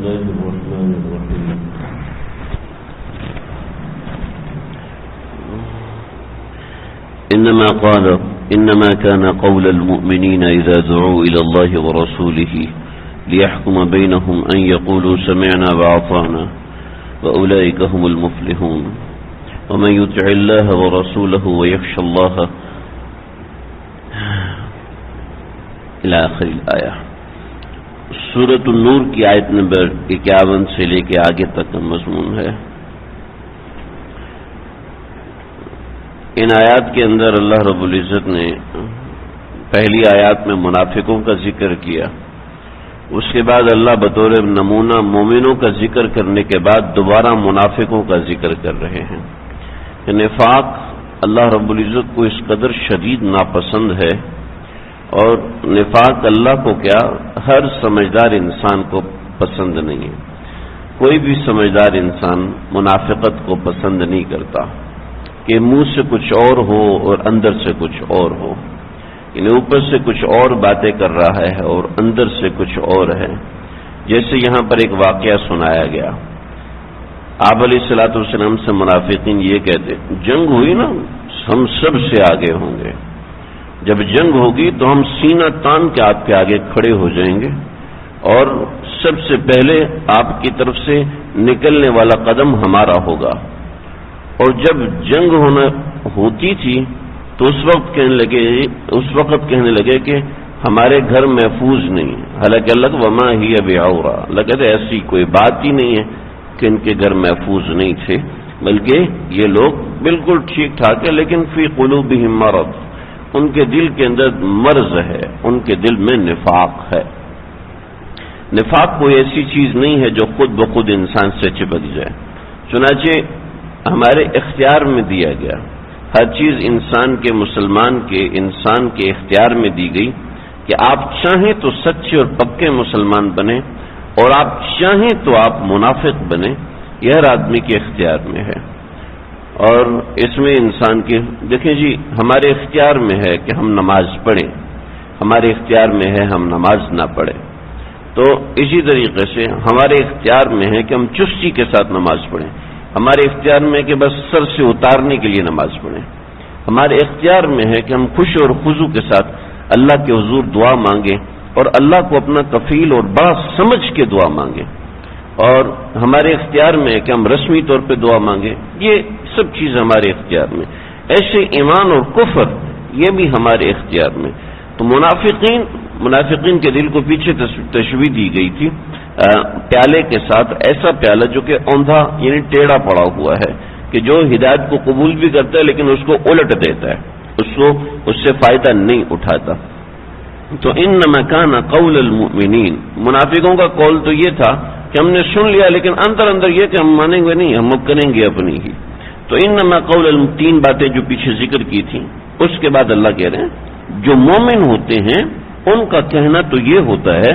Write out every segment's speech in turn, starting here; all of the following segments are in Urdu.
الله الرحمن الرحيم. إنما كان قول المؤمنين إذا دعوا إلى الله ورسوله ليحكم بينهم أن يقولوا سمعنا وأطعنا وأولئك هم المفلحون ومن يطع الله ورسوله ويخشى الله إلى آخر الآية. سورۃ النور کی آیت نمبر 51 سے لے کے آگے تک کا مضمون ہے. ان آیات کے اندر اللہ رب العزت نے پہلی آیات میں منافقوں کا ذکر کیا، اس کے بعد اللہ بطور نمونہ مومنوں کا ذکر کرنے کے بعد دوبارہ منافقوں کا ذکر کر رہے ہیں. نفاق اللہ رب العزت کو اس قدر شدید ناپسند ہے، اور نفاق اللہ کو کیا ہر سمجھدار انسان کو پسند نہیں ہے. کوئی بھی سمجھدار انسان منافقت کو پسند نہیں کرتا کہ منہ سے کچھ اور ہو اور اندر سے کچھ اور ہو، یعنی اوپر سے کچھ اور باتیں کر رہا ہے اور اندر سے کچھ اور ہے. جیسے یہاں پر ایک واقعہ سنایا گیا، آپ علیہ الصلوۃ والسلام سے منافقین یہ کہتے جنگ ہوئی نا ہم سب سے آگے ہوں گے، جب جنگ ہوگی تو ہم سینہ تان کے آپ کے آگے کھڑے ہو جائیں گے اور سب سے پہلے آپ کی طرف سے نکلنے والا قدم ہمارا ہوگا. اور جب جنگ ہوتی تھی تو اس وقت کہنے لگے کہ ہمارے گھر محفوظ نہیں، حالانکہ اللہ وما ہی بعورہ، اللہ کہتے ایسی کوئی بات ہی نہیں ہے کہ ان کے گھر محفوظ نہیں تھے، بلکہ یہ لوگ بالکل ٹھیک ٹھاک ہے، لیکن فی قلوبہم مرض، ان کے دل کے اندر مرض ہے، ان کے دل میں نفاق ہے. نفاق کوئی ایسی چیز نہیں ہے جو خود بخود انسان سے چپک جائے، چنانچہ ہمارے اختیار میں دیا گیا. ہر چیز انسان کے انسان کے اختیار میں دی گئی کہ آپ چاہیں تو سچے اور پکے مسلمان بنیں اور آپ چاہیں تو آپ منافق بنیں، یہ ہر آدمی کے اختیار میں ہے. اور اس میں انسان کے دیکھیں جی ہمارے اختیار میں ہے کہ ہم نماز پڑھیں، ہمارے اختیار میں ہے ہم نماز نہ پڑھیں. تو اسی طریقے سے ہمارے اختیار میں ہے کہ ہم چستی کے ساتھ نماز پڑھیں، ہمارے اختیار میں ہے کہ بس سر سے اتارنے کے لیے نماز پڑھیں، ہمارے اختیار میں ہے کہ ہم خوش اور خضوع کے ساتھ اللہ کے حضور دعا مانگیں اور اللہ کو اپنا کفیل اور بڑا سمجھ کے دعا مانگیں، اور ہمارے اختیار میں ہے کہ ہم رسمی طور پہ دعا مانگیں. یہ سب چیز ہمارے اختیار میں. ایسے ایمان اور کفر یہ بھی ہمارے اختیار میں. تو منافقین کے دل کو پیچھے تشبیہ دی گئی تھی پیالے کے ساتھ، ایسا پیالہ جو کہ اوندھا یعنی ٹیڑھا پڑا ہوا ہے کہ جو ہدایت کو قبول بھی کرتا ہے لیکن اس کو الٹ دیتا ہے، اس سے فائدہ نہیں اٹھاتا. تو انما کان قول المؤمنین، منافقوں کا قول تو یہ تھا کہ ہم نے سن لیا لیکن اندر یہ کہ ہم مانیں گے نہیں، ہم کریں گے اپنی ہی. تو انما قول تین باتیں جو پیچھے ذکر کی تھیں، اس کے بعد اللہ کہہ رہے ہیں جو مومن ہوتے ہیں ان کا کہنا تو یہ ہوتا ہے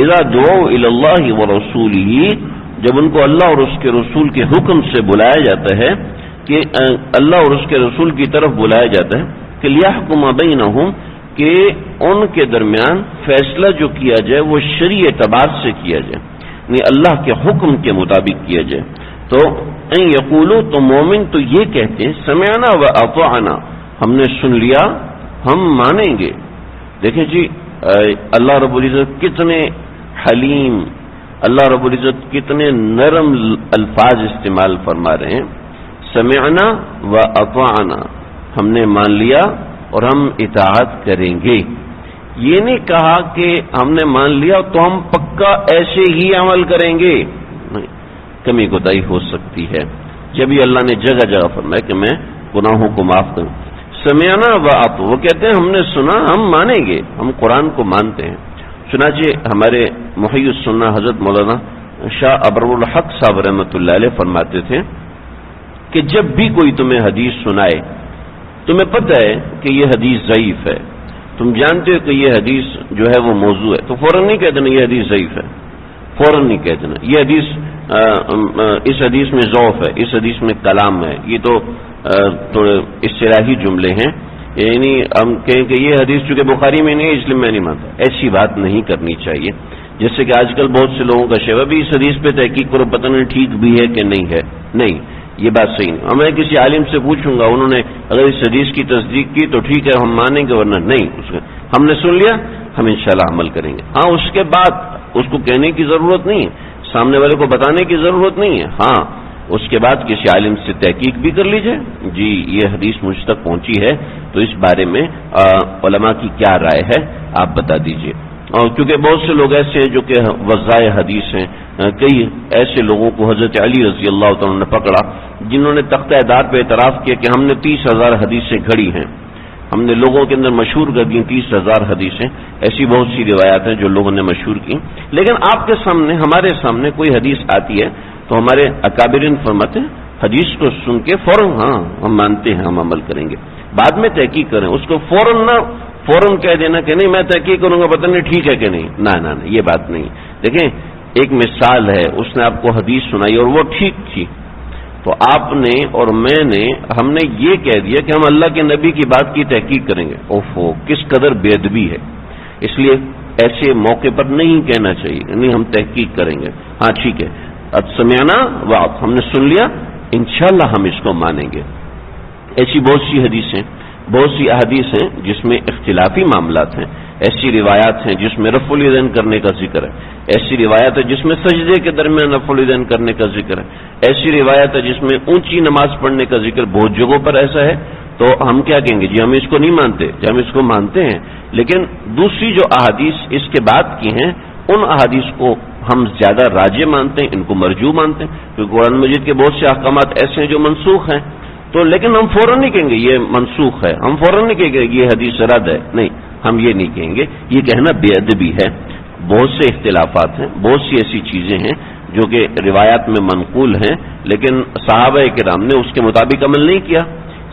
اذا دعوا الی اللہ ورسولہ، جب ان کو اللہ اور اس کے رسول کے حکم سے بلایا جاتا ہے، کہ اللہ اور اس کے رسول کی طرف بلایا جاتا ہے کہ لیحکم بینہم، کہ ان کے درمیان فیصلہ جو کیا جائے وہ شرعی اعتبار سے کیا جائے، یعنی اللہ کے حکم کے مطابق کیا جائے. تو ان یقولوا، تو مومن تو یہ کہتے ہیں سمعنا و اطعنا، ہم نے سن لیا ہم مانیں گے. دیکھیں جی اللہ رب العزت کتنے حلیم، اللہ رب العزت کتنے نرم الفاظ استعمال فرما رہے ہیں. سمعنا و اطعنا، ہم نے مان لیا اور ہم اطاعت کریں گے. یہ نہیں کہا کہ ہم نے مان لیا تو ہم پکا ایسے ہی عمل کریں گے، نہیں، کمی کوتاہی ہو سکتی ہے. جب ہی اللہ نے جگہ جگہ فرمایا کہ میں گناہوں کو معاف کروں. سمعنا و اطعنا، وہ کہتے ہیں ہم نے سنا ہم مانیں گے، ہم قرآن کو مانتے ہیں. چنانچہ ہمارے محی السنہ حضرت مولانا شاہ ابرالحق صاحب رحمۃ اللہ علیہ فرماتے تھے کہ جب بھی کوئی تمہیں حدیث سنائے، تمہیں پتہ ہے کہ یہ حدیث ضعیف ہے، تم جانتے ہو کہ یہ حدیث جو ہے وہ موضوع ہے، تو فوراً نہیں کہہ دینا یہ حدیث ضعیف ہے، فوراً نہیں کہہ دینا یہ حدیث اس حدیث میں ضعف ہے، اس حدیث میں کلام ہے. یہ تو تھوڑے اصطلاحی جملے ہیں، یعنی ہم کہیں کہ یہ حدیث چونکہ بخاری میں نہیں ہے اس لیے میں نہیں مانتا، ایسی بات نہیں کرنی چاہیے. جیسے کہ آج کل بہت سے لوگوں کا شیوا بھی اس حدیث پہ تحقیق کرو، پتہ نہیں ٹھیک بھی ہے کہ نہیں ہے. نہیں، یہ بات صحیح نہیں. میں کسی عالم سے پوچھوں گا، انہوں نے اگر اس حدیث کی تصدیق کی تو ٹھیک ہے ہم مانیں گے، ورنہ نہیں. ہم نے سن لیا، ہم انشاءاللہ عمل کریں گے. ہاں، اس کے بعد اس کو کہنے کی ضرورت نہیں ہے، سامنے والے کو بتانے کی ضرورت نہیں ہے. ہاں، اس کے بعد کسی عالم سے تحقیق بھی کر لیجئے، جی یہ حدیث مجھ تک پہنچی ہے تو اس بارے میں علماء کی کیا رائے ہے آپ بتا دیجئے. اور کیونکہ بہت سے لوگ ایسے ہیں جو کہ وضاع حدیث ہیں، کئی ایسے لوگوں کو حضرت علی رضی اللہ تعالیٰ نے پکڑا جنہوں نے تختہ دار پہ اعتراف کیا کہ ہم نے 30,000 حدیثیں گھڑی ہیں، ہم نے لوگوں کے اندر مشہور کر دی 30,000 حدیثیں. ایسی بہت سی روایات ہیں جو لوگوں نے مشہور کی، لیکن آپ کے سامنے ہمارے سامنے کوئی حدیث آتی ہے تو ہمارے اکابرین فرماتے ہیں حدیث کو سن کے فوراً ہاں ہم مانتے ہیں، ہم عمل کریں گے. بعد میں تحقیق کریں، اس کو فوراً کہہ دینا کہ نہیں میں تحقیق کروں گا پتہ نہیں ٹھیک ہے کہ نہیں. نہ یہ بات نہیں. دیکھیں ایک مثال ہے، اس نے آپ کو حدیث سنائی اور وہ ٹھیک تھی، تو آپ نے اور میں نے ہم نے یہ کہہ دیا کہ ہم اللہ کے نبی کی بات کی تحقیق کریں گے. اوفو، کس قدر بے ادبی ہے. اس لیے ایسے موقع پر نہیں کہنا چاہیے، نہیں ہم تحقیق کریں گے. ہاں ٹھیک ہے، اب سمعنا وعط، ہم نے سن لیا، انشاءاللہ ہم اس کو مانیں گے. ایسی بہت سی حدیثیں، بہت سی احادیث ہیں جس میں اختلافی معاملات ہیں، ایسی روایات ہیں جس میں رفع الیدین کرنے کا ذکر ہے، ایسی روایت ہے جس میں سجدے کے درمیان رفع الیدین کرنے کا ذکر ہے، ایسی روایت ہے جس میں اونچی نماز پڑھنے کا ذکر. بہت جگہوں پر ایسا ہے تو ہم کیا کہیں گے جی ہم اس کو نہیں مانتے، جی ہم اس کو مانتے ہیں. لیکن دوسری جو احادیث اس کے بعد کی ہیں ان احادیث کو ہم زیادہ راجح مانتے ہیں، ان کو مرجو مانتے ہیں، کیونکہ قرآن مجید کے بہت سے احکامات ایسے ہیں جو منسوخ ہیں. تو لیکن ہم فوراً نہیں کہیں گے یہ منسوخ ہے، ہم فوراً نہیں کہیں گے یہ حدیث رد ہے. نہیں، ہم یہ نہیں کہیں گے، یہ کہنا بے ادبی ہے. بہت سے اختلافات ہیں، بہت سی ایسی چیزیں ہیں جو کہ روایات میں منقول ہیں، لیکن صحابہ کرام نے اس کے مطابق عمل نہیں کیا،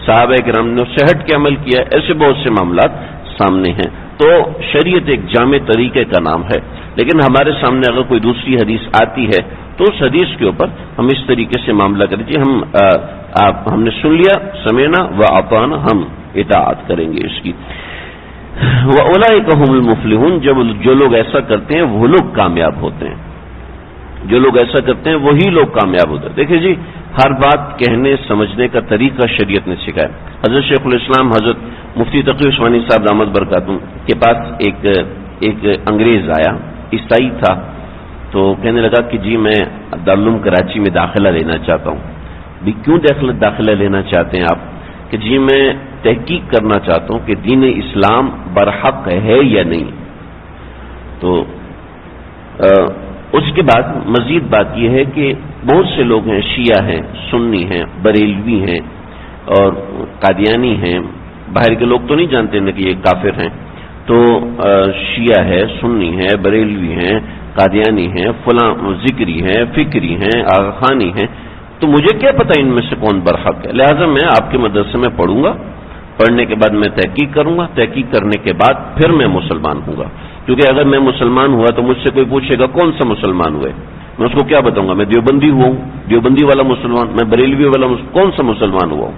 صحابہ کرام نے اس سے ہٹ کے عمل کیا. ایسے بہت سے معاملات سامنے ہیں. تو شریعت ایک جامع طریقے کا نام ہے، لیکن ہمارے سامنے اگر کوئی دوسری حدیث آتی ہے تو اس حدیث کے اوپر ہم اس طریقے سے معاملہ کریں جی ہم نے سن لیا، سمعنا واطعنا، ہم اطاعت کریں گے اس کی. وَأُولَئِكَ هُمُ الْمُفْلِحُونَ، جو لوگ ایسا کرتے ہیں وہ لوگ کامیاب ہوتے ہیں. جو لوگ ایسا کرتے ہیں وہی لوگ کامیاب ہوتے ہیں. دیکھیں جی ہر بات کہنے سمجھنے کا طریقہ شریعت نے سکھایا. حضرت شیخ الاسلام حضرت مفتی تقی عثمانی صاحب دامت برکاتہم کے پاس ایک انگریز آیا، عیسائی تھا، تو کہنے لگا کہ جی میں دارالعلوم کراچی میں داخلہ لینا چاہتا ہوں. بھی کیوں داخلہ لینا چاہتے ہیں آپ؟ کہ جی میں تحقیق کرنا چاہتا ہوں کہ دین اسلام برحق ہے یا نہیں. تو اس کے بعد مزید بات یہ ہے کہ بہت سے لوگ ہیں، شیعہ ہیں، سنی ہیں، بریلوی ہیں اور قادیانی ہیں. باہر کے لوگ تو نہیں جانتے نا کہ یہ کافر ہیں. تو شیعہ ہے، سنی ہے، بریلوی ہیں، قادیانی ہیں، فلاں ذکری ہیں، فکری ہیں، آغا خانی ہیں. تو مجھے کیا پتہ ان میں سے کون برحق ہے؟ لہٰذا میں آپ کے مدرسے میں پڑھوں گا، پڑھنے کے بعد میں تحقیق کروں گا، تحقیق کرنے کے بعد پھر میں مسلمان ہوں گا. کیونکہ اگر میں مسلمان ہوا تو مجھ سے کوئی پوچھے گا کون سا مسلمان ہوئے، میں اس کو کیا بتاؤں گا؟ میں دیوبندی ہوا ہوں، دیوبندی والا مسلمان، میں بریلوی والا کون سا مسلمان ہوا ہوں،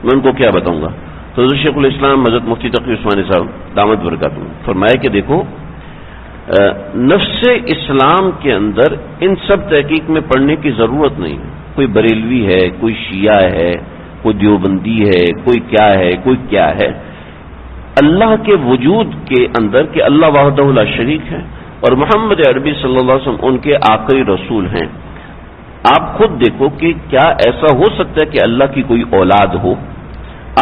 میں ان کو کیا بتاؤں گا؟ تو حضرت شیخ الاسلام حضرت مفتی تقی عثمانی صاحب دامت برکاتہم فرمایا کہ دیکھو نفس اسلام کے اندر ان سب تحقیق میں پڑھنے کی ضرورت نہیں ہے. کوئی بریلوی ہے، کوئی شیعہ ہے، کوئی دیوبندی ہے، کوئی کیا ہے، کوئی کیا ہے. اللہ کے وجود کے اندر کہ اللہ وحدہ لا شریک ہے اور محمد عربی صلی اللہ علیہ وسلم ان کے آخری رسول ہیں. آپ خود دیکھو کہ کیا ایسا ہو سکتا ہے کہ اللہ کی کوئی اولاد ہو؟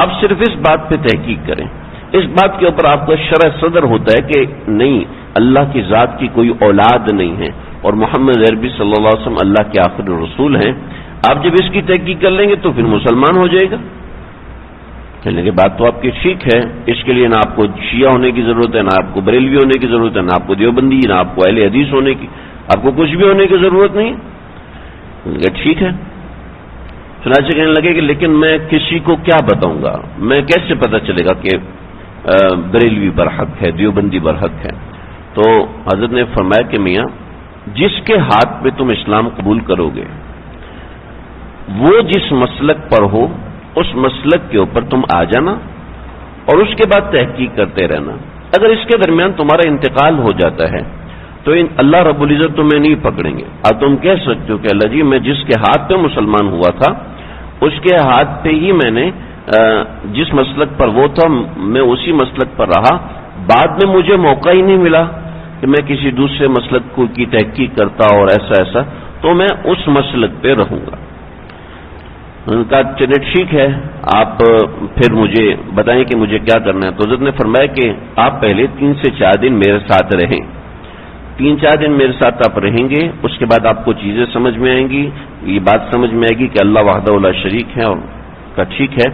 آپ صرف اس بات پہ تحقیق کریں، اس بات کے اوپر آپ کا شرح صدر ہوتا ہے کہ نہیں، اللہ کی ذات کی کوئی اولاد نہیں ہے اور محمد عربی صلی اللہ علیہ وسلم اللہ کے آخری رسول ہیں. آپ جب اس کی تحقیق کر لیں گے تو پھر مسلمان ہو جائے گا. کہنے کی بات تو آپ کی ٹھیک ہے، اس کے لیے نہ آپ کو شیعہ ہونے کی ضرورت ہے، نہ آپ کو بریلوی ہونے کی ضرورت ہے، نہ آپ کو دیوبندی، نہ آپ کو اہل حدیث ہونے کی، آپ کو کچھ بھی ہونے کی ضرورت نہیں. ٹھیک ہے. چنانچہ کہنے لگے کہ لیکن میں کسی کو کیا بتاؤں گا، میں کیسے پتہ چلے گا کہ بریلوی برحق ہے، دیوبندی برحق ہے؟ تو حضرت نے فرمایا کہ میاں جس کے ہاتھ پہ تم اسلام قبول کرو گے وہ جس مسلک پر ہو اس مسلک کے اوپر تم آ جانا اور اس کے بعد تحقیق کرتے رہنا. اگر اس کے درمیان تمہارا انتقال ہو جاتا ہے تو اللہ رب العزت تمہیں نہیں پکڑیں گے. اب تم کہہ سکتے ہو کہ اللہ جی میں جس کے ہاتھ پہ مسلمان ہوا تھا اس کے ہاتھ پہ ہی میں نے جس مسلک پر وہ تھا میں اسی مسلک پر رہا, بعد میں مجھے موقع ہی نہیں ملا کہ میں کسی دوسرے مسلک کی تحقیق کرتا اور ایسا, تو میں اس مسلک پہ رہوں گا. ان کا چلے ٹھیک ہے, آپ پھر مجھے بتائیں کہ مجھے کیا کرنا ہے. تو حضرت نے فرمایا کہ آپ پہلے 3 سے 4 دن میرے ساتھ رہیں. 3-4 دن میرے ساتھ آپ رہیں گے, اس کے بعد آپ کو چیزیں سمجھ میں آئیں گی, یہ بات سمجھ میں آئے گی کہ اللہ وحدہ لا شریک ہے, اور کا ٹھیک ہے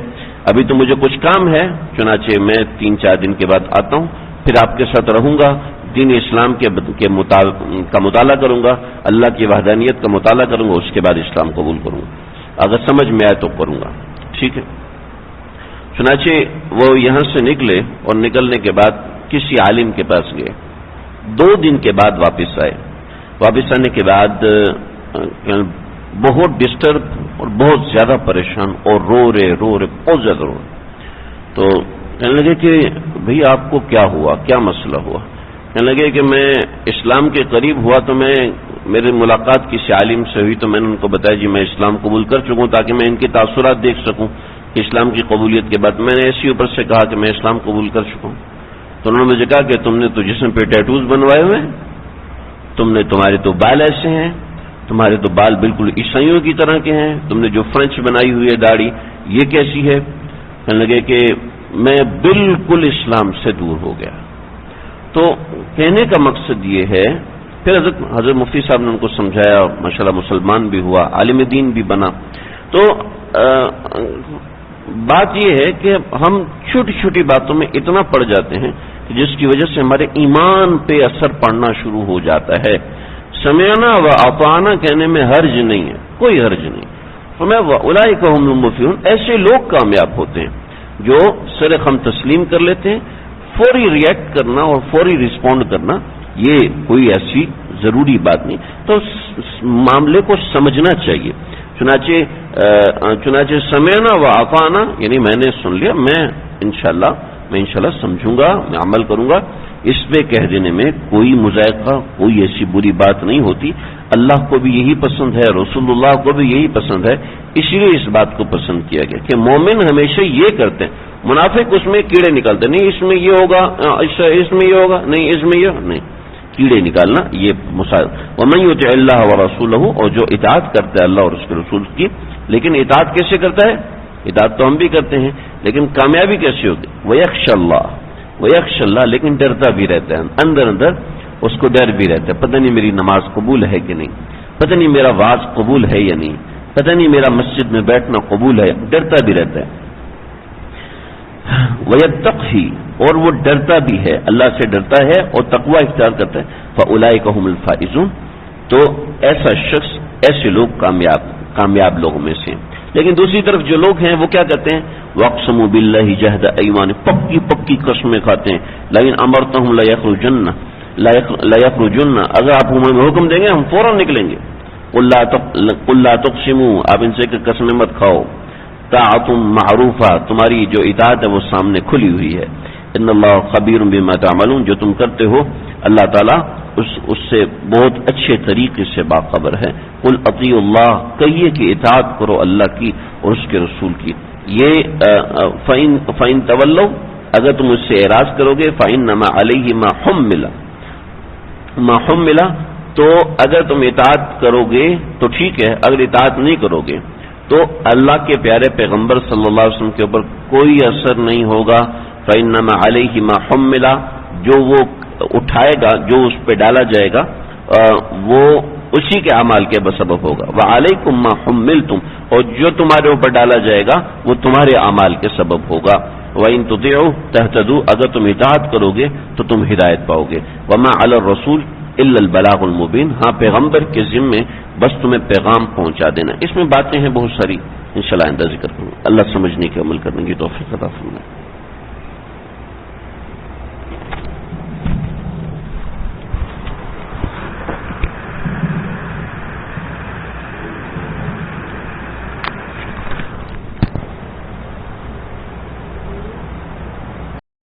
ابھی تو مجھے کچھ کام ہے, چنانچہ میں 3-4 دن کے بعد آتا ہوں, پھر آپ کے ساتھ رہوں گا, دین اسلام کا مطالعہ کروں گا, اللہ کی وحدانیت کا مطالعہ کروں گا, اس کے بعد اسلام قبول کروں گا, اگر سمجھ میں آئے تو کروں گا. ٹھیک ہے. چنانچہ وہ یہاں سے نکلے اور نکلنے کے بعد کسی عالم کے پاس گئے. 2 دن کے بعد واپس آئے. واپس آنے کے بعد بہت ڈسٹرب اور بہت زیادہ پریشان اور رو رہے بہت زیادہ رو رہے. تو کہنے لگے کہ بھئی آپ کو کیا ہوا, کیا مسئلہ ہوا؟ کہنے لگے کہ میں اسلام کے قریب ہوا تو میری ملاقات کسی عالم سے ہوئی تو میں نے ان کو بتایا جی میں اسلام قبول کر چکا ہوں, تاکہ میں ان کے تاثرات دیکھ سکوں کہ اسلام کی قبولیت کے بعد. میں نے ایسی اوپر سے کہا کہ میں اسلام قبول کر چکا ہوں. تو انہوں نے مجھے کہا کہ تم نے تو جسم پہ ٹیٹوز بنوائے ہوئے ہیں, تمہارے تو بال ایسے ہیں, تمہارے تو بال بالکل عیسائیوں کی طرح کے ہیں, تم نے جو فرینچ بنائی ہوئی ہے داڑھی یہ کیسی ہے؟ کہنے لگے کہ میں بالکل اسلام سے دور ہو گیا. تو کہنے کا مقصد یہ ہے, پھر حضرت مفتی صاحب نے ان کو سمجھایا, ماشاءاللہ مسلمان بھی ہوا, عالم دین بھی بنا. تو بات یہ ہے کہ ہم چھوٹی چھوٹی باتوں میں اتنا پڑ جاتے ہیں جس کی وجہ سے ہمارے ایمان پہ اثر پڑنا شروع ہو جاتا ہے. سمعنا و اطعنا کہنے میں حرج نہیں ہے, کوئی حرج نہیں. میں اولئک هم المفلحون, ایسے لوگ کامیاب ہوتے ہیں جو سر خم تسلیم کر لیتے ہیں. فوری ریئیکٹ کرنا اور فوری رسپونڈ کرنا یہ کوئی ایسی ضروری بات نہیں, تو معاملے کو سمجھنا چاہیے. چنانچہ سمعنا و اطعنا یعنی میں نے سن لیا, میں انشاءاللہ سمجھوں گا, میں عمل کروں گا. اس پہ کہہ دینے میں کوئی مذائقہ, کوئی ایسی بری بات نہیں ہوتی. اللہ کو بھی یہی پسند ہے, رسول اللہ کو بھی یہی پسند ہے, اس لیے اس بات کو پسند کیا گیا کہ مومن ہمیشہ یہ کرتے ہیں. منافق اس میں کیڑے نکالتے, نہیں اس میں یہ ہوگا, اس میں یہ ہوگا, نہیں اس میں یہ نہیں, کیڑے نکالنا یہ مسائل. ومن یطع اللہ ورسولہ, اور جو اطاعت کرتا ہے اللہ اور اس کے رسول کی. لیکن اطاعت کیسے کرتا ہے؟ اطاعت تو ہم بھی کرتے ہیں, لیکن کامیابی کیسے ہوگی؟ ویخشى اللہ, لیکن ڈرتا بھی رہتا ہے, اندر اس کو ڈر بھی رہتا ہے, پتہ نہیں میری نماز قبول ہے کہ نہیں, پتہ نہیں میرا واز قبول ہے یا نہیں, پتہ نہیں میرا مسجد میں بیٹھنا قبول ہے, ڈرتا بھی رہتا ہے. وَيَتَّقْهِ, اور وہ ڈرتا بھی ہے, اللہ سے ڈرتا ہے اور تقوی اختیار کرتا ہے. فَأُولَئِكَ هُمُ الْفَائِزُونَ, تو ایسا شخص, ایسے لوگ کامیاب لوگوں میں سے. لیکن دوسری طرف جو لوگ ہیں وہ کیا کہتے ہیں؟ وَاقْسَمُوا بِاللَّهِ جَهْدَ أَيْمَانِهِمْ, پکی قسمیں کھاتے ہیں. لیکن أَمَرْتَهُمْ لَيَخْرُجُنَّ, اگر آپ ہمیں حکم دیں گے ہم فوراً نکلیں گے. قُلْ لَا تُقْسِمُوا, آپ ان سے قسمیں مت کھاؤ. طاعتم معروفہ, تمہاری جو اطاعت ہے وہ سامنے کھلی ہوئی ہے. ان اللہ خبیر بما تعملون, جو تم کرتے ہو اللہ تعالیٰ اس سے بہت اچھے طریقے سے باخبر ہے. قل اطیعوا اللہ, کہیے کہ اطاعت کرو اللہ کی اور اس کے رسول کی. یہ فَإِن تولوا, اگر تم اس سے اعراض کرو گے, فَإِنَّمَا عَلَيْهِ مَا حُمِّلَ, تو اگر تم اطاعت کرو گے تو ٹھیک ہے, اگر اطاعت نہیں کرو گے تو اللہ کے پیارے پیغمبر صلی اللہ علیہ وسلم کے اوپر کوئی اثر نہیں ہوگا. فَإِنَّمَا عَلَيْهِ مَا حُمِّلَ, جو وہ اٹھائے گا, جو اس پہ ڈالا جائے گا وہ اسی کے اعمال کے بسبب ہوگا. وَعَلَيْكُمْ مَا حُمِّلْتُمْ, اور جو تمہارے اوپر ڈالا جائے گا وہ تمہارے اعمال کے سبب ہوگا. وَإِن تُطِيعُوا تَهْتَدُوا, اگر تم اطاعت کرو گے تو تم ہدایت پاؤ گے. وَمَا عَلَى الرَّسُولِ إِلَّا الْبَلَاغُ الْمُبِينُ, ہاں پیغمبر کے ذمے بس تمہیں پیغام پہنچا دینا. اس میں باتیں ہیں بہت ساری, انشاءاللہ آئندہ ذکر کروں. اللہ سمجھنے کے عمل کرنے کی توفیق عطا فرمائے.